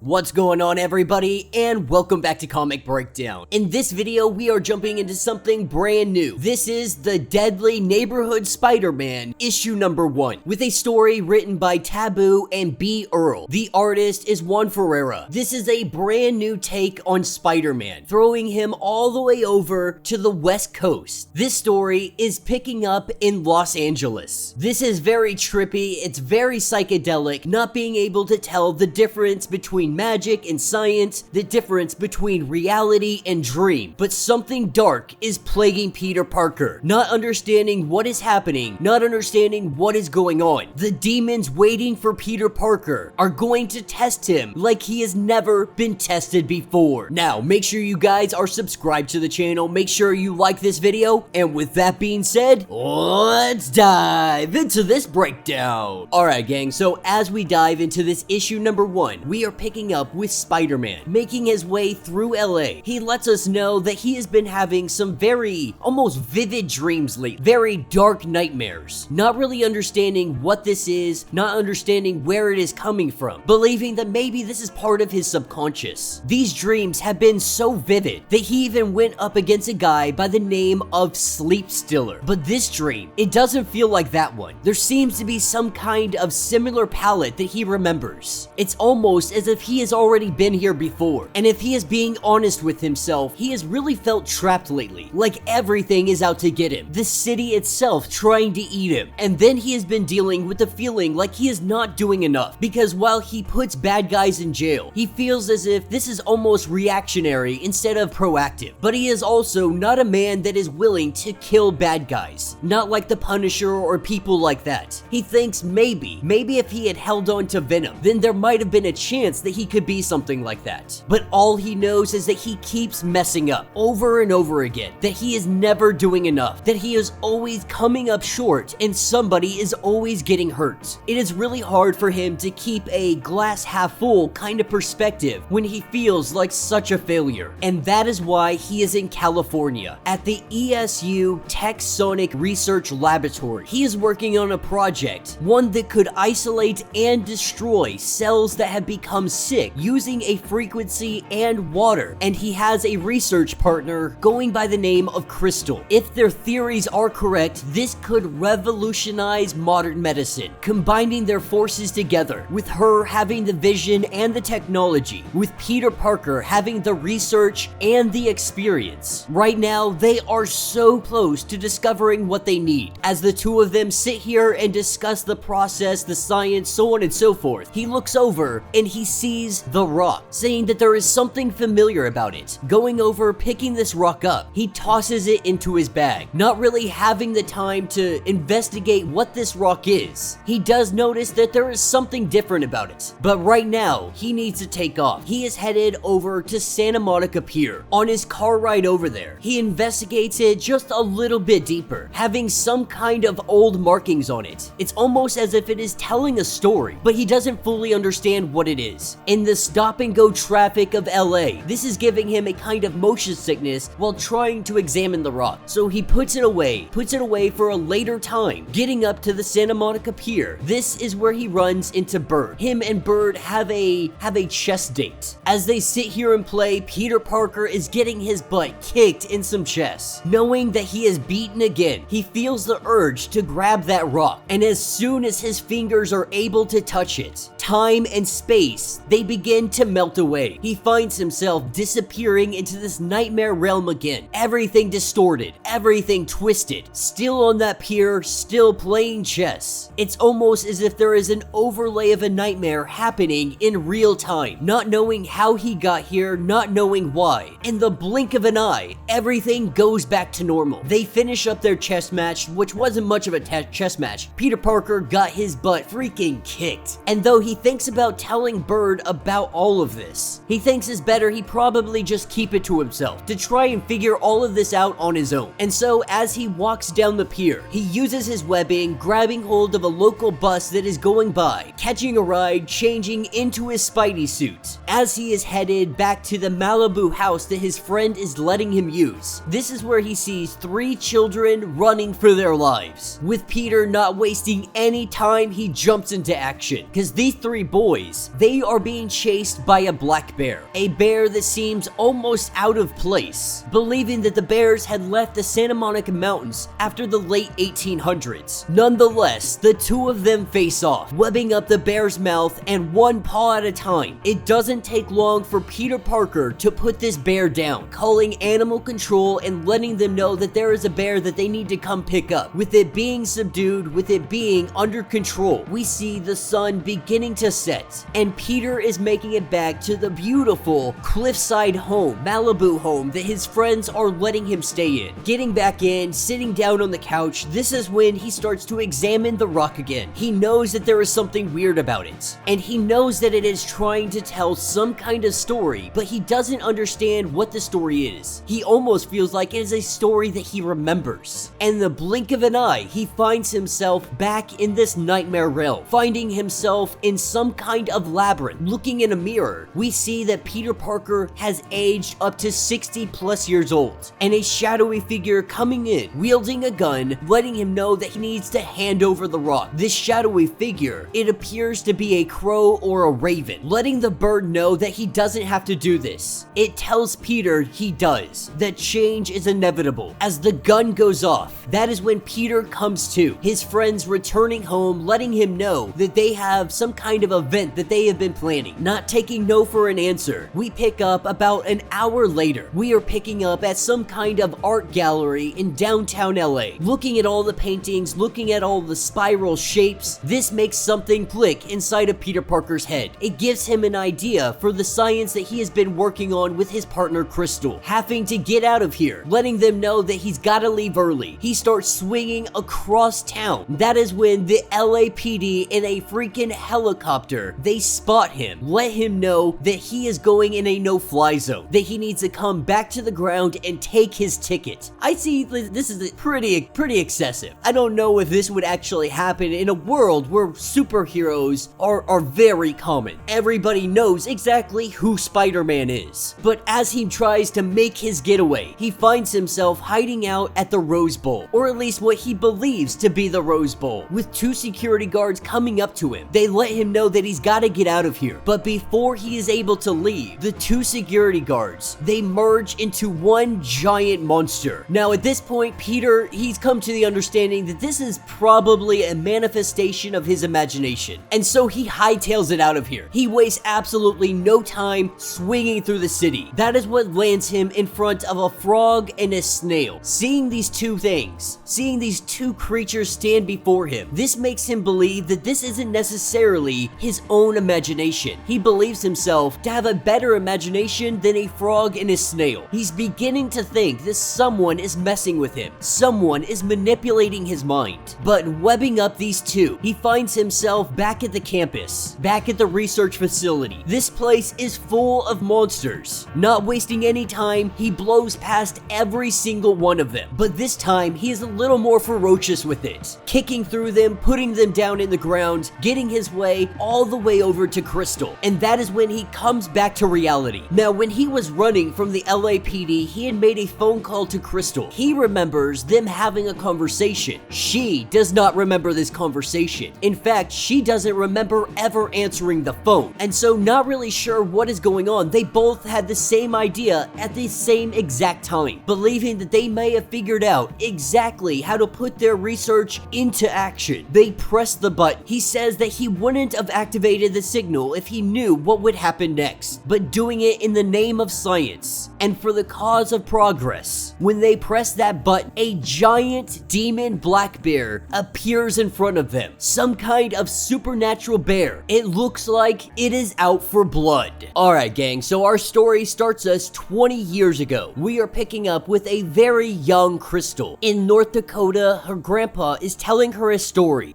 What's going on, everybody, and welcome back to Comic Breakdown. In this video, we are jumping into something brand new. This is the Deadly Neighborhood Spider-Man, issue number 1, with a story written by Taboo and B. Earl. The artist is Juan Ferreyra. This is a brand new take on Spider-Man, throwing him all the way over to the West Coast. This story is picking up in Los Angeles. This is very trippy, it's very psychedelic, not being able to tell the difference between magic and science, the difference between reality and dream. But something dark is plaguing Peter Parker, not understanding what is happening, not understanding what is going on. The demons waiting for Peter Parker are going to test him like he has never been tested before. Now, make sure you guys are subscribed to the channel, make sure you like this video, and with that being said, let's dive into this breakdown. Alright gang, so as we dive into this issue number 1, we are picking up with Spider-Man, making his way through LA. He lets us know that he has been having some very, almost vivid dreams lately, very dark nightmares, not really understanding what this is, not understanding where it is coming from, believing that maybe this is part of his subconscious. These dreams have been so vivid that he even went up against a guy by the name of Sleep Stiller. But this dream, it doesn't feel like that one. There seems to be some kind of similar palette that he remembers. It's almost as if he has already been here before. And if he is being honest with himself, he has really felt trapped lately, like everything is out to get him. The city itself trying to eat him. And then he has been dealing with the feeling like he is not doing enough, because while he puts bad guys in jail, he feels as if this is almost reactionary instead of proactive. But he is also not a man that is willing to kill bad guys, not like the Punisher or people like that. He thinks maybe if he had held on to Venom, then there might have been a chance that he could be something like that. But all he knows is that he keeps messing up over and over again, that he is never doing enough, that he is always coming up short and somebody is always getting hurt. It is really hard for him to keep a glass half full kind of perspective when he feels like such a failure. And that is why he is in California at the ESU Texonic Research Laboratory. He is working on a project, one that could isolate and destroy cells that have become sick using a frequency and water, and he has a research partner going by the name of Crystal. If their theories are correct, this could revolutionize modern medicine, combining their forces together, with her having the vision and the technology, with Peter Parker having the research and the experience. Right now, they are so close to discovering what they need. As the two of them sit here and discuss the process, the science, so on and so forth, he looks over and he sees the rock, saying that there is something familiar about it. Going over, picking this rock up, he tosses it into his bag, not really having the time to investigate what this rock is. He does notice that there is something different about it, but right now, he needs to take off. He is headed over to Santa Monica Pier. On his car ride over there, he investigates it just a little bit deeper, having some kind of old markings on it. It's almost as if it is telling a story, but he doesn't fully understand what it is. In the stop-and-go traffic of LA, this is giving him a kind of motion sickness while trying to examine the rock. So he puts it away for a later time. Getting up to the Santa Monica Pier, this is where he runs into Bird. Him and Bird have a chess date. As they sit here and play, Peter Parker is getting his butt kicked in some chess. Knowing that he is beaten again, he feels the urge to grab that rock, and as soon as his fingers are able to touch it, time and space, they begin to melt away. He finds himself disappearing into this nightmare realm again. Everything distorted, everything twisted, still on that pier, still playing chess. It's almost as if there is an overlay of a nightmare happening in real time, not knowing how he got here, not knowing why. In the blink of an eye, everything goes back to normal. They finish up their chess match, which wasn't much of a chess match. Peter Parker got his butt freaking kicked. And though he thinks about telling Bird about all of this, he thinks it's better he probably just keep it to himself to try and figure all of this out on his own. And so as he walks down the pier, he uses his webbing, grabbing hold of a local bus that is going by, catching a ride, changing into his Spidey suit. As he is headed back to the Malibu house that his friend is letting him use, this is where he sees 3 children running for their lives. With Peter not wasting any time, he jumps into action, because these 3 three boys, they are being chased by a black bear. A bear that seems almost out of place, believing that the bears had left the Santa Monica Mountains after the late 1800s. Nonetheless, the two of them face off, webbing up the bear's mouth and one paw at a time. It doesn't take long for Peter Parker to put this bear down, calling animal control and letting them know that there is a bear that they need to come pick up. With it being subdued, with it being under control, we see the sun beginning to set, and Peter is making it back to the beautiful cliffside home, Malibu home, that his friends are letting him stay in. Getting back in, sitting down on the couch, this is when he starts to examine the rock again. He knows that there is something weird about it, and he knows that it is trying to tell some kind of story, but he doesn't understand what the story is. He almost feels like it is a story that he remembers. And in the blink of an eye, he finds himself back in this nightmare realm, finding himself in some kind of labyrinth. Looking in a mirror, we see that Peter Parker has aged up to 60 plus years old, and a shadowy figure coming in, wielding a gun, letting him know that he needs to hand over the rock. This shadowy figure, it appears to be a crow or a raven, letting the bird know that he doesn't have to do this. It tells Peter he does, that change is inevitable. As the gun goes off, that is when Peter comes to, his friends returning home, letting him know that they have some kind of event that they have been planning. Not taking no for an answer, we pick up about an hour later. We are picking up at some kind of art gallery in downtown LA. Looking at all the paintings, looking at all the spiral shapes, this makes something click inside of Peter Parker's head. It gives him an idea for the science that he has been working on with his partner Crystal. Having to get out of here, letting them know that he's gotta leave early. He starts swinging across town. That is when the LAPD in a freaking helicopter, they spot him, let him know that he is going in a no-fly zone, that he needs to come back to the ground and take his ticket. I see this is pretty excessive. I don't know if this would actually happen in a world where superheroes are very common. Everybody knows exactly who Spider-Man is. But as he tries to make his getaway, he finds himself hiding out at the Rose Bowl, or at least what he believes to be the Rose Bowl, with two security guards coming up to him. They let him know that he's got to get out of here. But before he is able to leave, the two security guards, they merge into one giant monster. Now at this point, Peter, he's come to the understanding that this is probably a manifestation of his imagination. And so he hightails it out of here. He wastes absolutely no time swinging through the city. That is what lands him in front of a frog and a snail. Seeing these two things, seeing these two creatures stand before him, this makes him believe that this isn't necessarily his own imagination. He believes himself to have a better imagination than a frog and a snail. He's beginning to think that someone is messing with him. Someone is manipulating his mind. But webbing up these two, he finds himself back at the campus, back at the research facility. This place is full of monsters. Not wasting any time, he blows past every single one of them. But this time, he is a little more ferocious with it, kicking through them, putting them down in the ground, getting his way all the way over to Crystal. And that is when he comes back to reality. Now, when he was running from the LAPD, he had made a phone call to Crystal. He remembers them having a conversation. She does not remember this conversation. In fact, she doesn't remember ever answering the phone. And so, not really sure what is going on, they both had the same idea at the same exact time, believing that they may have figured out exactly how to put their research into action. They press the button. He says that he wouldn't have activated the signal if he knew what would happen next, but doing it in the name of science and for the cause of progress. When they press that button, a giant demon black bear appears in front of them. Some kind of supernatural bear. It looks like it is out for blood. Alright gang, so our story starts us 20 years ago. We are picking up with a very young Crystal. In North Dakota, her grandpa is telling her a story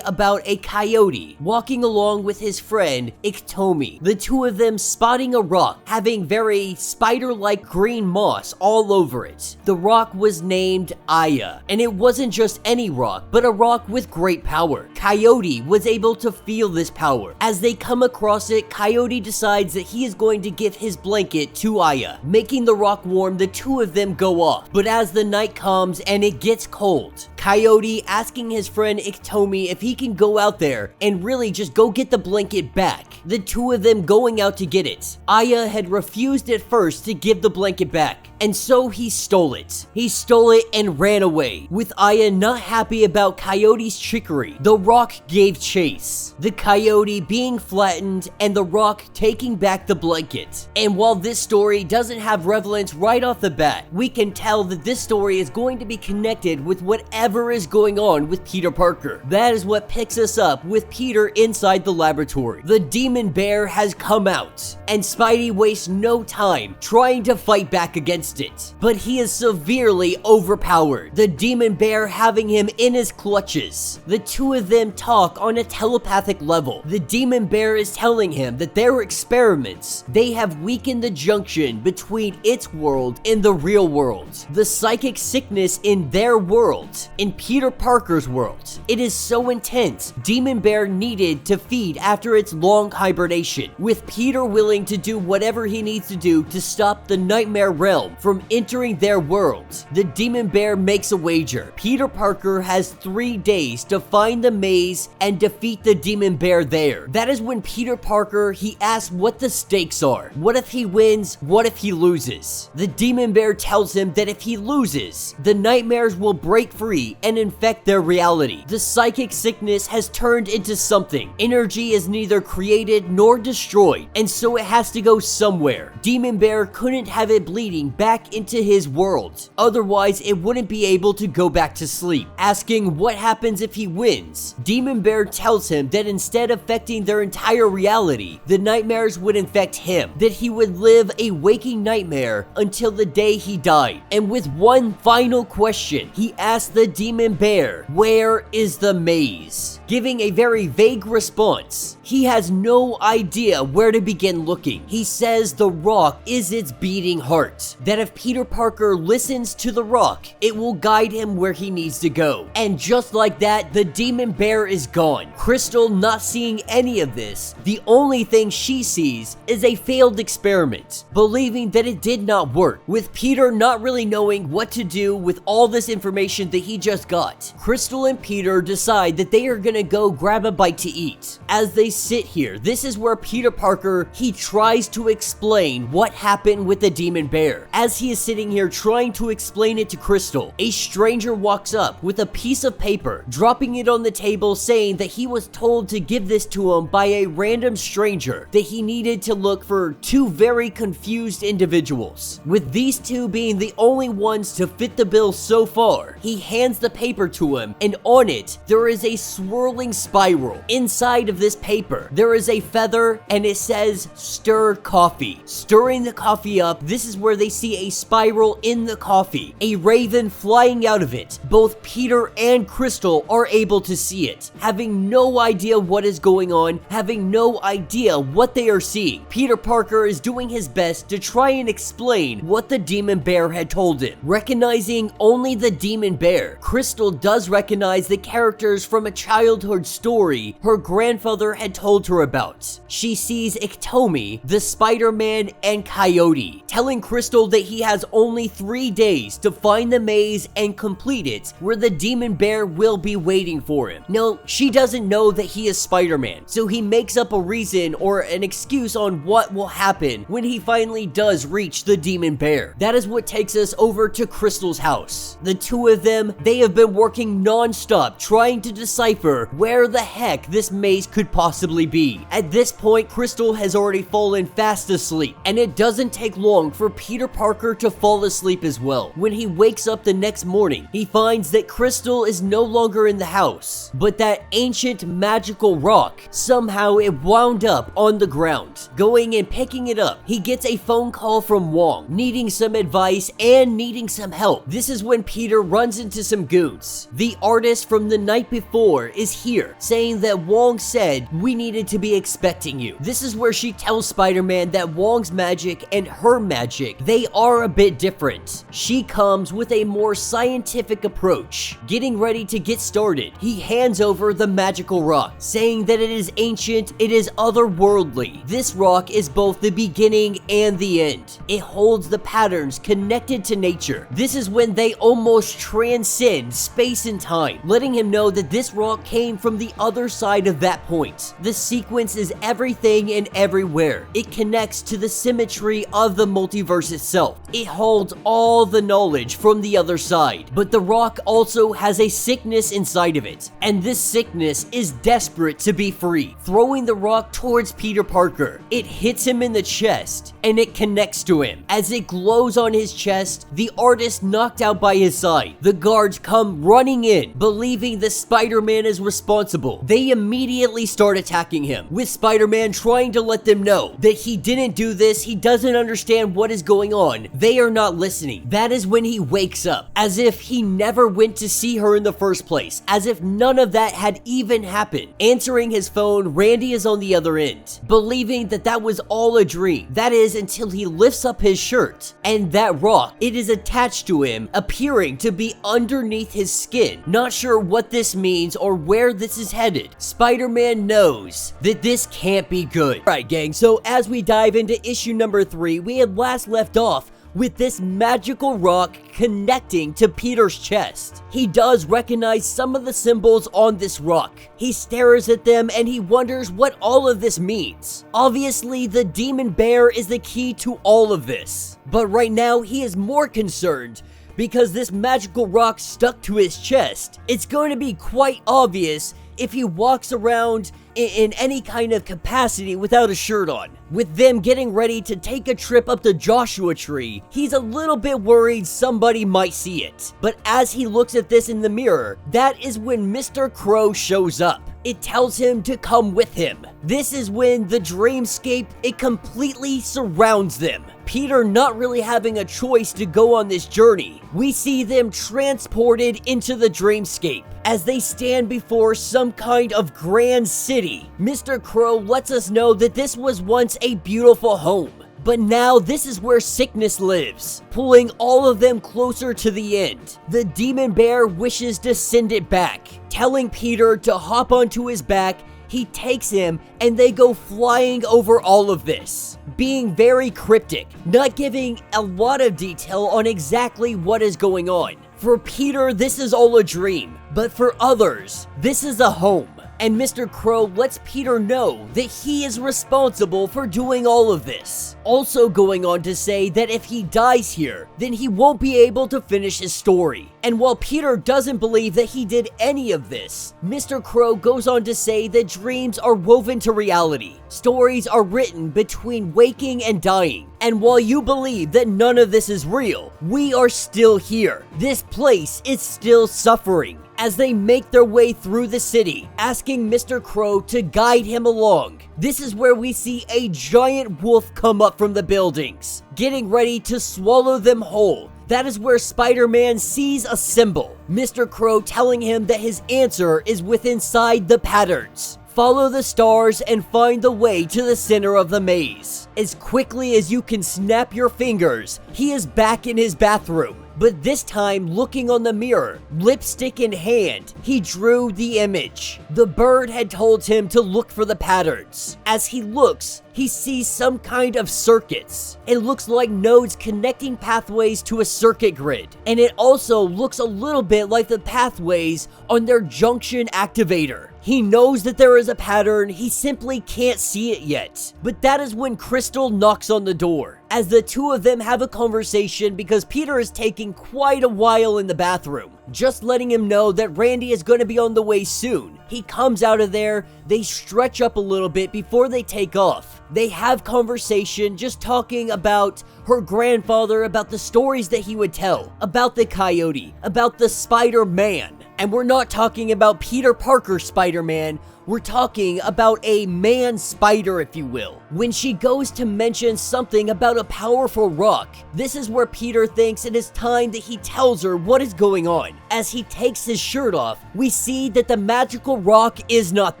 about a coyote walking along with his friend Iktomi. The two of them spotting a rock having very spider-like green moss all over it. The rock was named Aya, and it wasn't just any rock, but a rock with great power. Coyote was able to feel this power. As they come across it, Coyote decides that he is going to give his blanket to Aya. Making the rock warm, the two of them go off. But as the night comes and it gets cold, Coyote asking his friend Iktomi if he can go out there and really just go get the blanket back. The two of them going out to get it. Aya had refused at first to give the blanket back, and so he stole it. He stole it and ran away. With Aya not happy about Coyote's trickery, the rock gave chase. The Coyote being flattened and the rock taking back the blanket. And while this story doesn't have relevance right off the bat, we can tell that this story is going to be connected with whatever is going on with Peter Parker. That is what picks us up with Peter inside the laboratory. The demon bear has come out, and Spidey wastes no time trying to fight back against it, but he is severely overpowered, the demon bear having him in his clutches. The two of them talk on a telepathic level. The demon bear is telling him that their experiments, they have weakened the junction between its world and the real world. The psychic sickness in their world, in Peter Parker's world, it is so intense, Demon Bear needed to feed after its long hibernation, with Peter willing to do whatever he needs to do to stop the Nightmare Realm from entering their world. The Demon Bear makes a wager. Peter Parker has 3 days to find the maze and defeat the Demon Bear there. That is when Peter Parker, he asks what the stakes are. What if he wins? What if he loses? The Demon Bear tells him that if he loses, the nightmares will break free and infect their reality. The psychic sickness has turned into something. Energy is neither created nor destroyed, and so it has to go somewhere. Demon Bear couldn't have it bleeding back into his world. Otherwise, it wouldn't be able to go back to sleep. Asking what happens if he wins, Demon Bear tells him that instead of affecting their entire reality, the nightmares would infect him, that he would live a waking nightmare until the day he died. And with one final question, he asked the Demon Bear, "Where is the maze?" Giving a very vague response. He has no idea where to begin looking. He says the rock is its beating heart, that if Peter Parker listens to the rock, it will guide him where he needs to go. And just like that, the Demon Bear is gone. Crystal, not seeing any of this, the only thing she sees is a failed experiment, believing that it did not work. With Peter not really knowing what to do with all this information that he just got, Crystal and Peter decide that they are gonna go grab a bite to eat. As they sit here, this is where Peter Parker, he tries to explain what happened with the Demon Bear. As he is sitting here trying to explain it to Crystal, a stranger walks up with a piece of paper, dropping it on the table, saying that he was told to give this to him by a random stranger, that he needed to look for 2 very confused individuals, with these 2 being the only ones to fit the bill so far. He hands the paper to him, and on it, there is a swirling spiral. Inside of this paper, there is a feather, and it says, "Stir coffee." Stirring the coffee up, this is where they see a spiral in the coffee, a raven flying out of it. Both Peter and Crystal are able to see it, having no idea what is going on, having no idea what they are seeing. Peter Parker is doing his best to try and explain what the Demon Bear had told him. Recognizing only the Demon Bear, Crystal does recognize the characters from a childhood story her grandfather had told her about. She sees Iktomi, the Spider-Man, and Coyote, telling Crystal that he has only 3 days to find the maze and complete it, where the Demon Bear will be waiting for him. Now, she doesn't know that he is Spider-Man, so he makes up a reason or an excuse on what will happen when he finally does reach the Demon Bear. That is what takes us over to Crystal's house. The two of them, they have been working non-stop trying to decipher where the heck this maze could possibly be. At this point, Crystal has already fallen fast asleep, and it doesn't take long for Peter Parker to fall asleep as well. When he wakes up the next morning, he finds that Crystal is no longer in the house, but that ancient magical rock, somehow it wound up on the ground. Going and picking it up, he gets a phone call from Wong, needing some advice and needing some help. This is when Peter runs into some goons. The artist from the night before is here, saying that Wong said, "We needed to be expecting you. This is where she tells Spider-Man that Wong's magic and her magic, they are a bit different. She comes with a more scientific approach. Getting ready to get started, he hands over the magical rock, saying that it is ancient, it is otherworldly. This rock is both the beginning and the end. It holds the patterns connected to nature. This is when they almost transcend space and time, letting him know that this rock came from the other side of that point. The sequence is everything and everywhere. It connects to the symmetry of the multiverse itself. It holds all the knowledge from the other side, but the rock also has a sickness inside of it, and this sickness is desperate to be free. Throwing the rock towards Peter Parker, it hits him in the chest, and it connects to him. As it glows on his chest, the artist knocked out by his side. The guards come running in, believing that Spider-Man is responsible. They immediately start attacking him, with Spider-Man trying to let them know that he didn't do this, he doesn't understand what is going on. They are not listening. That is when he wakes up, as if he never went to see her in the first place, as if none of that had even happened. Answering his phone, Randy is on the other end, believing that that was all a dream. That is until he lifts up his shirt, and that rock, it is attached to him, appearing to be underneath his skin. Not sure what this means or where this is headed. Spider-Man knows that this can't be good. Alright gang, so as we dive into issue number 3, we had last left off with this magical rock connecting to Peter's chest. He does recognize some of the symbols on this rock. He stares at them and he wonders what all of this means. Obviously, the demon bear is the key to all of this. But right now, he is more concerned because this magical rock stuck to his chest. It's going to be quite obvious if he walks around in any kind of capacity without a shirt on. With them getting ready to take a trip up the Joshua Tree, he's a little bit worried somebody might see it. But as he looks at this in the mirror, that is when Mr. Crow shows up. It tells him to come with him. This is when the dreamscape, it completely surrounds them. Peter not really having a choice to go on this journey. We see them transported into the dreamscape as they stand before some kind of grand city. Mr. Crow lets us know that this was once a beautiful home, but now this is where sickness lives, pulling all of them closer to the end. The demon bear wishes to send it back, telling Peter to hop onto his back. He takes him and they go flying over all of this, being very cryptic, not giving a lot of detail on exactly what is going on. For Peter, this is all a dream, but for others, this is a home. And Mr. Crow lets Peter know that he is responsible for doing all of this. Also going on to say that if he dies here, then he won't be able to finish his story. And while Peter doesn't believe that he did any of this, Mr. Crow goes on to say that dreams are woven to reality. Stories are written between waking and dying. And while you believe that none of this is real, we are still here. This place is still suffering. As they make their way through the city, asking Mr. Crow to guide him along. This is where we see a giant wolf come up from the buildings, getting ready to swallow them whole. That is where Spider-Man sees a symbol. Mr. Crow telling him that his answer is inside the patterns. Follow the stars and find the way to the center of the maze. As quickly as you can snap your fingers, he is back in his bathroom. But this time, looking on the mirror, lipstick in hand, he drew the image. The bird had told him to look for the patterns. As he looks, he sees some kind of circuits. It looks like nodes connecting pathways to a circuit grid. And it also looks a little bit like the pathways on their junction activator. He knows that there is a pattern, he simply can't see it yet. But that is when Crystal knocks on the door, as the two of them have a conversation because Peter is taking quite a while in the bathroom, just letting him know that Randy is going to be on the way soon. He comes out of there, they stretch up a little bit before they take off. They have conversation, just talking about her grandfather, about the stories that he would tell, about the coyote, about the Spider-Man. And we're not talking about Peter Parker Spider-Man, we're talking about a man spider, if you will. When she goes to mention something about a powerful rock, this is where Peter thinks it is time that he tells her what is going on. As he takes his shirt off, we see that the magical rock is not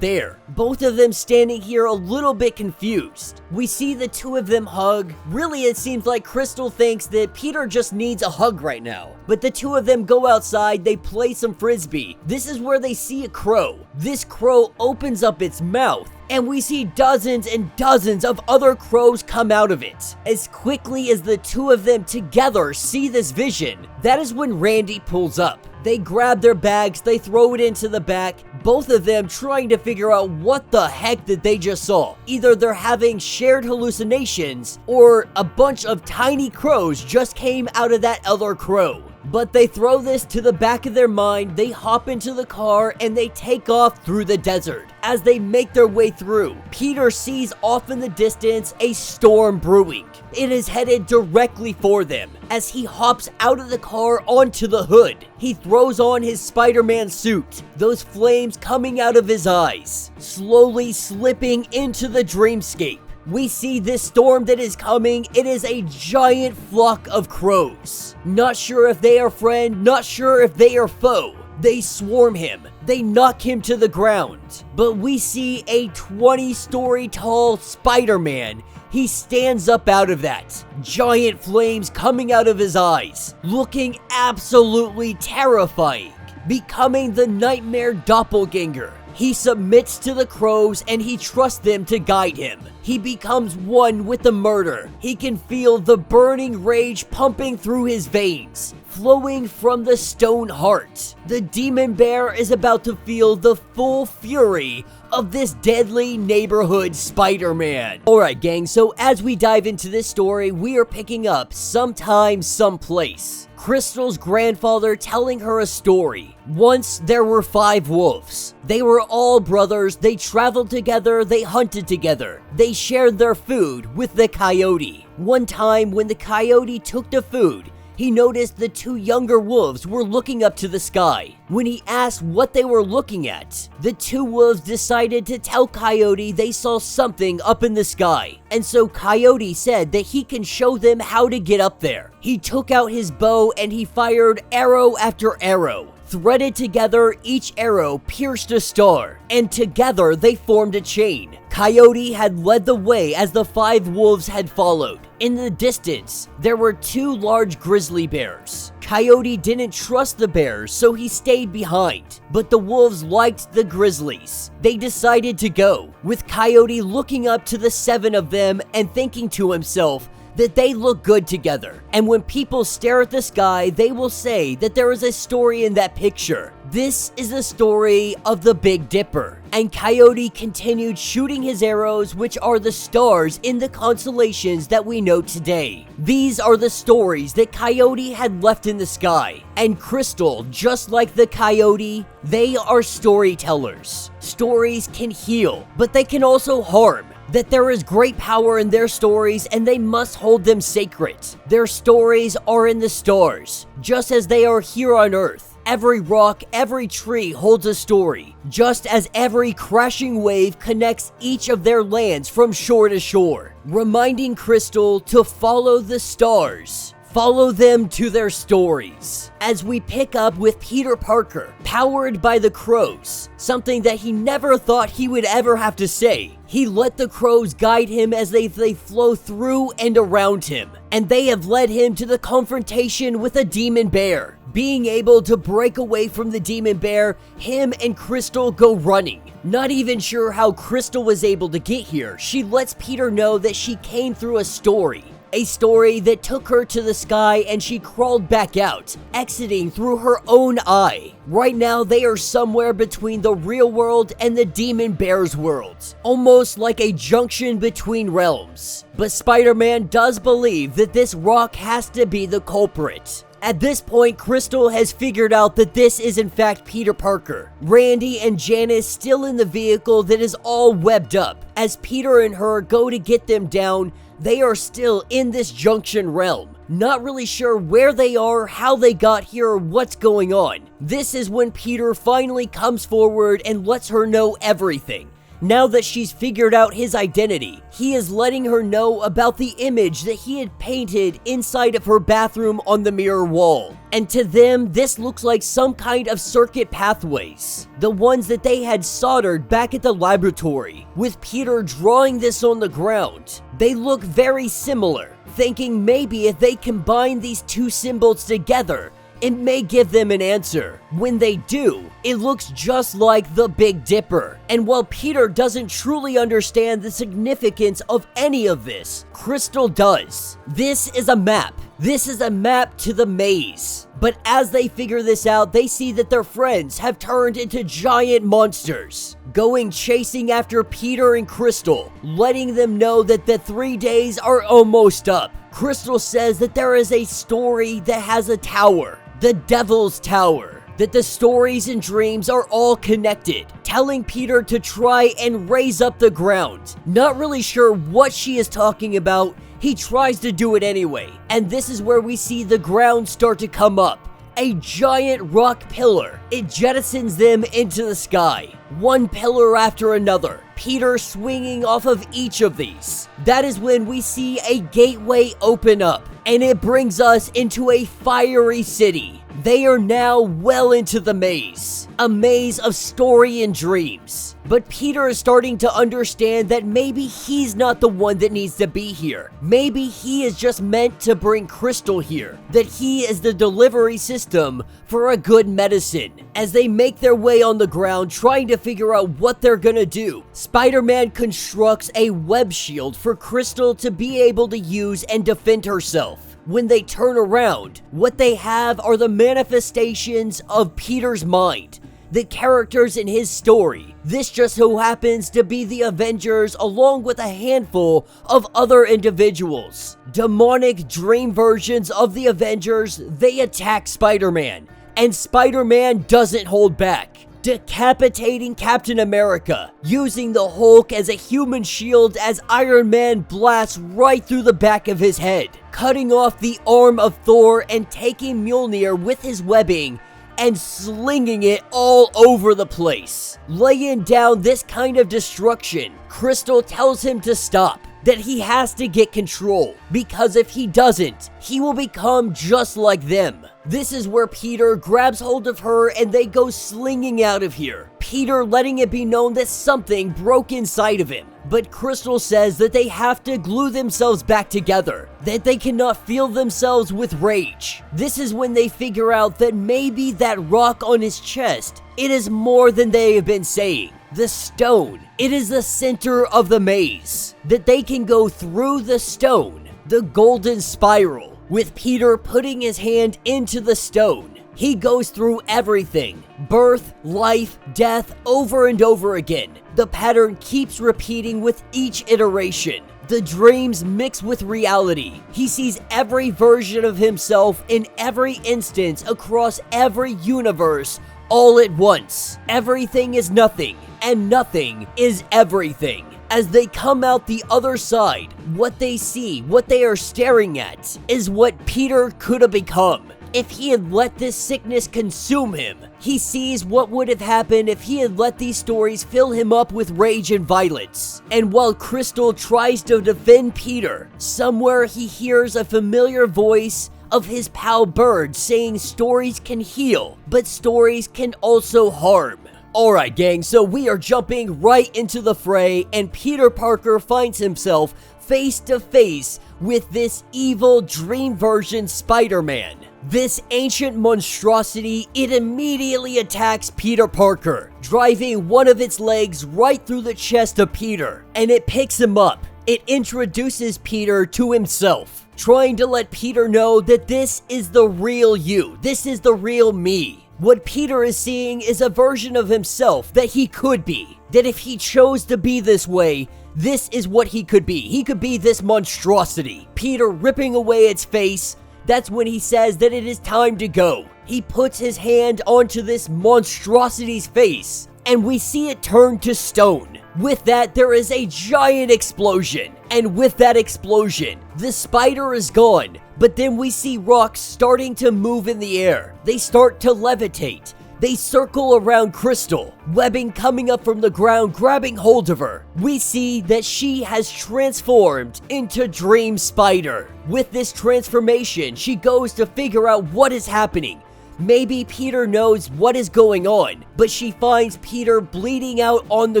there. Both of them standing here a little bit confused. We see the two of them hug. Really, it seems like Crystal thinks that Peter just needs a hug right now. But the two of them go outside, they play some frisbee. This is where they see a crow. This crow opens up its mouth, and we see dozens and dozens of other crows come out of it. As quickly as the two of them together see this vision, that is when Randy pulls up. They grab their bags, they throw it into the back, both of them trying to figure out what the heck that they just saw. Either they're having shared hallucinations, or a bunch of tiny crows just came out of that other crow. But they throw this to the back of their mind, they hop into the car, and they take off through the desert. As they make their way through, Peter sees off in the distance a storm brewing. It is headed directly for them. As he hops out of the car onto the hood, he throws on his Spider-Man suit, those flames coming out of his eyes, slowly slipping into the dreamscape. We see this storm that is coming. It is a giant flock of crows. Not sure if they are friend, not sure if they are foe. They swarm him. They knock him to the ground. But we see a 20-story tall Spider-Man. He stands up out of that. Giant flames coming out of his eyes, looking absolutely terrifying, becoming the nightmare doppelganger. He submits to the crows and he trusts them to guide him. He becomes one with the murder. He can feel the burning rage pumping through his veins, flowing from the stone heart. The demon bear is about to feel the full fury of this deadly neighborhood Spider-Man. Alright gang, so as we dive into this story, we are picking up sometime, someplace. Crystal's grandfather telling her a story. Once there were 5 wolves. They were all brothers, they traveled together, they hunted together. They shared their food with the coyote. One time when the coyote took the food, he noticed the 2 younger wolves were looking up to the sky. When he asked what they were looking at, the 2 wolves decided to tell Coyote they saw something up in the sky. And so Coyote said that he can show them how to get up there. He took out his bow and he fired arrow after arrow. Threaded together, each arrow pierced a star, and together they formed a chain. Coyote had led the way as the 5 wolves had followed. In the distance, there were 2 large grizzly bears. Coyote didn't trust the bears, so he stayed behind. But the wolves liked the grizzlies. They decided to go, with Coyote looking up to the 7 of them and thinking to himself that they look good together. And when people stare at the sky, they will say that there is a story in that picture. This is the story of the Big Dipper. And Coyote continued shooting his arrows, which are the stars in the constellations that we know today. These are the stories that Coyote had left in the sky. And Crystal, just like the Coyote, they are storytellers. Stories can heal, but they can also harm. That there is great power in their stories and they must hold them sacred. Their stories are in the stars, just as they are here on Earth. Every rock, every tree holds a story, just as every crashing wave connects each of their lands from shore to shore, reminding Crystal to follow the stars. Follow them to their stories. As we pick up with Peter Parker, powered by the crows, something that he never thought he would ever have to say. He let the crows guide him as they flow through and around him, and they have led him to the confrontation with a demon bear. Being able to break away from the demon bear, him and Crystal go running. Not even sure how Crystal was able to get here, she lets Peter know that she came through a story. A story that took her to the sky and she crawled back out, exiting through her own eye. Right now, they are somewhere between the real world and the demon bear's world, almost like a junction between realms. But Spider-Man does believe that this rock has to be the culprit. At this point, Crystal has figured out that this is in fact Peter Parker. Randy and Janice still in the vehicle that is all webbed up. As Peter and her go to get them down, they are still in this junction realm. Not really sure where they are, how they got here, or what's going on. This is when Peter finally comes forward and lets her know everything. Now that she's figured out his identity, he is letting her know about the image that he had painted inside of her bathroom on the mirror wall. And to them, this looks like some kind of circuit pathways. The ones that they had soldered back at the laboratory, with Peter drawing this on the ground. They look very similar, thinking maybe if they combine these two symbols together, it may give them an answer. When they do, it looks just like the Big Dipper. And while Peter doesn't truly understand the significance of any of this, Crystal does. This is a map. This is a map to the maze. But as they figure this out, they see that their friends have turned into giant monsters, going chasing after Peter and Crystal, letting them know that the 3 days are almost up. Crystal says that there is a story that has a tower, the Devil's Tower, that the stories and dreams are all connected, telling Peter to try and raise up the ground. Not really sure what she is talking about, he tries to do it anyway, and this is where we see the ground start to come up. A giant rock pillar. It jettisons them into the sky, one pillar after another, Peter swinging off of each of these. That is when we see a gateway open up, and it brings us into a fiery city. They are now well into the maze, a maze of story and dreams. But Peter is starting to understand that maybe he's not the one that needs to be here. Maybe he is just meant to bring Crystal here, that he is the delivery system for a good medicine. As they make their way on the ground trying to figure out what they're gonna do, Spider-Man constructs a web shield for Crystal to be able to use and defend herself. When they turn around, what they have are the manifestations of Peter's mind, the characters in his story. This just so happens to be the Avengers along with a handful of other individuals. Demonic dream versions of the Avengers, they attack Spider-Man, and Spider-Man doesn't hold back, decapitating Captain America, using the Hulk as a human shield as Iron Man blasts right through the back of his head, cutting off the arm of Thor and taking Mjolnir with his webbing and slinging it all over the place. Laying down this kind of destruction, Crystal tells him to stop, that he has to get control, because if he doesn't, he will become just like them. This is where Peter grabs hold of her and they go slinging out of here. Peter letting it be known that something broke inside of him. But Crystal says that they have to glue themselves back together, that they cannot feel themselves with rage. This is when they figure out that maybe that rock on his chest, it is more than they have been saying. The stone, it is the center of the maze, that they can go through the stone, the golden spiral. With Peter putting his hand into the stone, he goes through everything, birth, life, death, over and over again. The pattern keeps repeating with each iteration. The dreams mix with reality. He sees every version of himself in every instance across every universe all at once. Everything is nothing, and nothing is everything. As they come out the other side, what they see, what they are staring at, is what Peter could have become if he had let this sickness consume him. He sees what would have happened if he had let these stories fill him up with rage and violence. And while Crystal tries to defend Peter, somewhere he hears a familiar voice of his pal Bird saying stories can heal, but stories can also harm. Alright gang, so we are jumping right into the fray, and Peter Parker finds himself face to face with this evil dream version Spider-Man. This ancient monstrosity, it immediately attacks Peter Parker, driving one of its legs right through the chest of Peter, and it picks him up. It introduces Peter to himself, trying to let Peter know that this is the real you, this is the real me. What Peter is seeing is a version of himself that he could be. That if he chose to be this way, this is what he could be. He could be this monstrosity. Peter ripping away its face, That's when he says that it is time to go. He puts his hand onto this monstrosity's face, and we see it turn to stone. With that, there is a giant explosion. And with that explosion, the spider is gone. But then we see rocks starting to move in the air. They start to levitate. They circle around Crystal, webbing coming up from the ground, grabbing hold of her. We see that she has transformed into Dream Spider. With this transformation, she goes to figure out what is happening. Maybe Peter knows what is going on, but she finds Peter bleeding out on the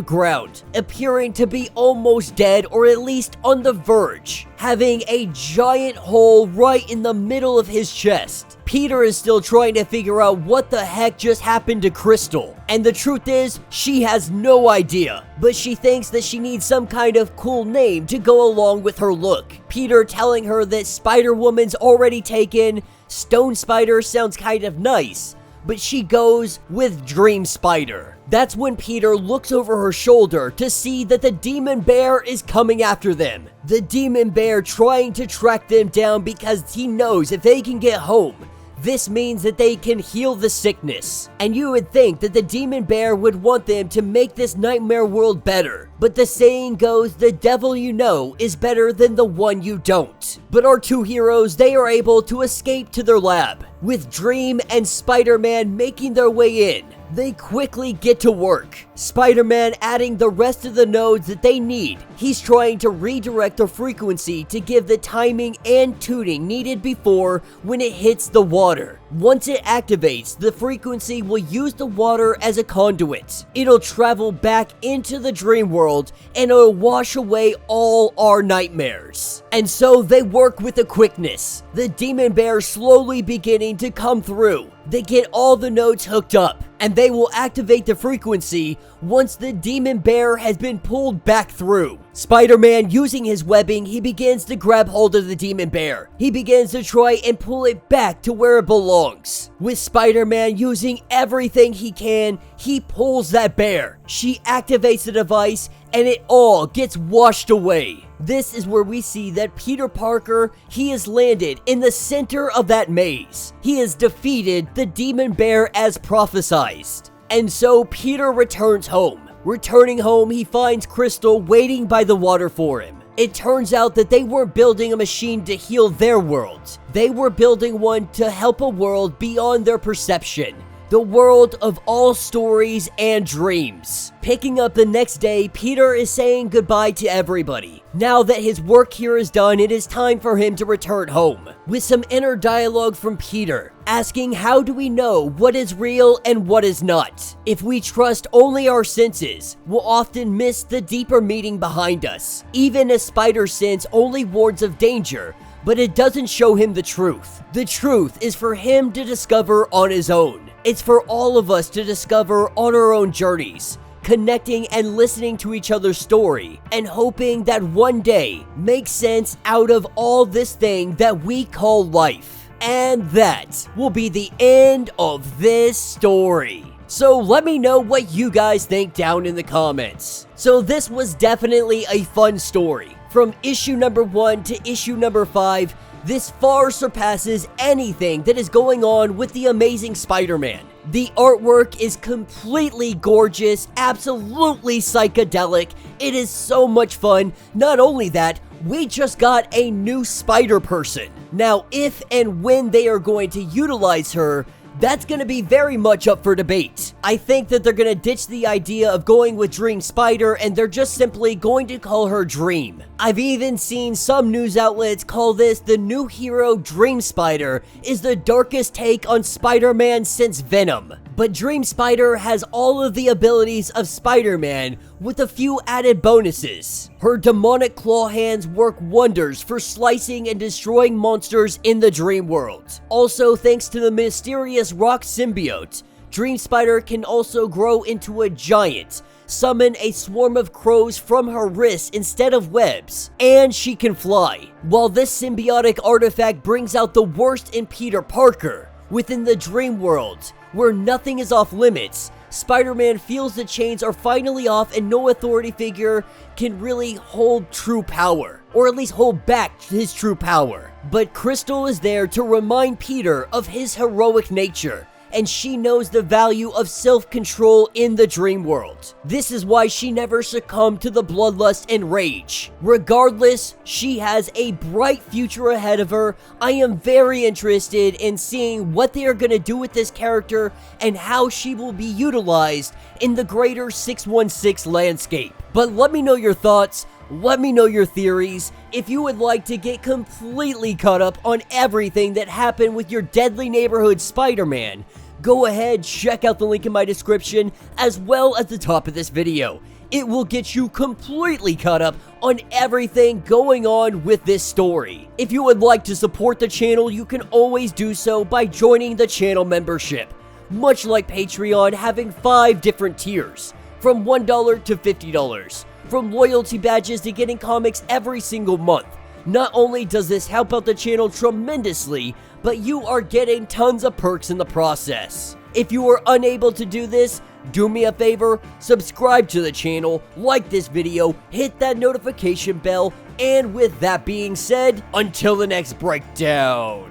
ground, appearing to be almost dead or at least on the verge, having a giant hole right in the middle of his chest. Peter is still trying to figure out what the heck just happened to Crystal, and the truth is, she has no idea, but she thinks that she needs some kind of cool name to go along with her look. Peter telling her that Spider-Woman's already taken. Stone Spider sounds kind of nice, but she goes with Dream Spider. That's when Peter looks over her shoulder to see that the demon bear is coming after them. The demon bear trying to track them down because he knows if they can get home, this means that they can heal the sickness. And you would think that the demon bear would want them to make this nightmare world better. But the saying goes, the devil you know is better than the one you don't. But our two heroes, they are able to escape to their lab, with Dream and Spider-Man making their way in. They quickly get to work. Spider-Man adding the rest of the nodes that they need. He's trying to redirect the frequency to give the timing and tuning needed before when it hits the water. Once it activates, the frequency will use the water as a conduit. It'll travel back into the dream world and it'll wash away all our nightmares. And so they work with a quickness. The demon bear slowly beginning to come through. They get all the nodes hooked up, and they will activate the frequency once the demon bear has been pulled back through. Spider-Man, using his webbing, he begins to grab hold of the demon bear. He begins to try and pull it back to where it belongs. With Spider-Man using everything he can, he pulls that bear. She activates the device, and it all gets washed away. This is where we see that Peter Parker, he has landed in the center of that maze. He has defeated the demon bear as prophesized. And so Peter returns home. Returning home, he finds Crystal waiting by the water for him. It turns out that they weren't building a machine to heal their world. They were building one to help a world beyond their perception. The world of all stories and dreams. Picking up the next day, Peter is saying goodbye to everybody. Now that his work here is done, it is time for him to return home. With some inner dialogue from Peter, asking how do we know what is real and what is not? If we trust only our senses, we'll often miss the deeper meaning behind us. Even a spider's sense only warns of danger, but it doesn't show him the truth. The truth is for him to discover on his own. It's for all of us to discover on our own journeys, connecting and listening to each other's story, and hoping that one day makes sense out of all this thing that we call life. And that will be the end of this story. So let me know what you guys think down in the comments. So this was definitely a fun story. From issue number 1 to issue number 5, this far surpasses anything that is going on with the Amazing Spider-Man. The artwork is completely gorgeous, absolutely psychedelic. It is so much fun. Not only that, we just got a new Spider person. Now, if and when they are going to utilize her, that's going to be very much up for debate. I think that they're going to ditch the idea of going with Dream Spider and they're just simply going to call her Dream. I've even seen some news outlets call this the new hero Dream Spider is the darkest take on Spider-Man since Venom. But Dream Spider has all of the abilities of Spider-Man with a few added bonuses. Her demonic claw hands work wonders for slicing and destroying monsters in the dream world. Also, thanks to the mysterious rock symbiote, Dream Spider can also grow into a giant, summon a swarm of crows from her wrists instead of webs, and she can fly. While this symbiotic artifact brings out the worst in Peter Parker, within the dream world, where nothing is off limits, Spider-Man feels the chains are finally off and no authority figure can really hold true power, or at least hold back his true power. But Crystal is there to remind Peter of his heroic nature, and she knows the value of self-control in the dream world. This is why she never succumbed to the bloodlust and rage. Regardless, she has a bright future ahead of her. I am very interested in seeing what they are going to do with this character and how she will be utilized in the greater 616 landscape. But let me know your thoughts. Let me know your theories. If you would like to get completely caught up on everything that happened with your Deadly Neighborhood Spider-Man, go ahead, check out the link in my description as well as the top of this video. It will get you completely caught up on everything going on with this story. If you would like to support the channel, you can always do so by joining the channel membership. Much like Patreon, having 5 different tiers, from $1 to $50. From loyalty badges to getting comics every single month. Not only does this help out the channel tremendously, but you are getting tons of perks in the process. If you are unable to do this, do me a favor, subscribe to the channel, like this video, hit that notification bell, and with that being said, until the next breakdown.